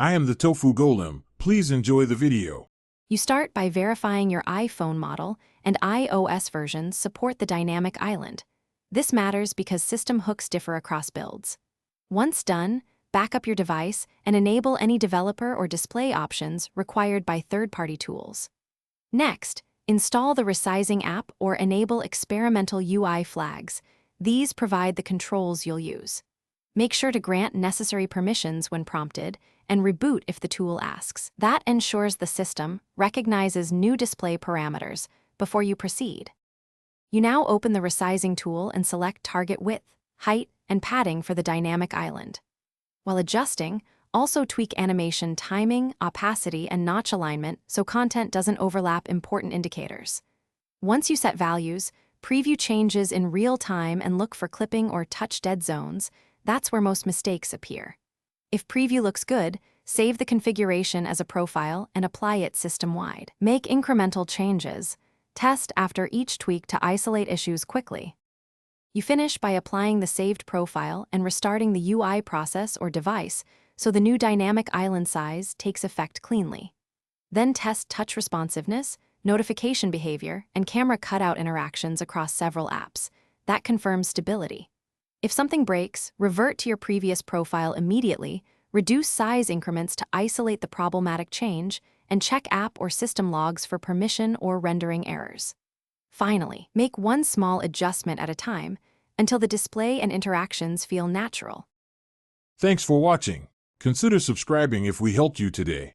I am the Tofu Golem. Please enjoy the video. You start by verifying your iPhone model, and iOS versions support the dynamic island. This matters because system hooks differ across builds. Once done, back up your device and enable any developer or display options required by third-party tools. Next, install the resizing app or enable experimental UI flags. These provide the controls you'll use. Make sure to grant necessary permissions when prompted and reboot if the tool asks. That ensures the system recognizes new display parameters before you proceed. You now open the resizing tool and select target width, height, and padding for the dynamic island. While adjusting, also tweak animation timing, opacity, and notch alignment so content doesn't overlap important indicators. Once you set values, preview changes in real time and look for clipping or touch dead zones. That's where most mistakes appear. If preview looks good, save the configuration as a profile and apply it system-wide. Make incremental changes. Test after each tweak to isolate issues quickly. You finish by applying the saved profile and restarting the UI process or device so the new dynamic island size takes effect cleanly. Then test touch responsiveness, notification behavior, and camera cutout interactions across several apps. That confirms stability. If something breaks, revert to your previous profile immediately, reduce size increments to isolate the problematic change, and check app or system logs for permission or rendering errors. Finally, make one small adjustment at a time until the display and interactions feel natural. Thanks for watching. Consider subscribing if we helped you today.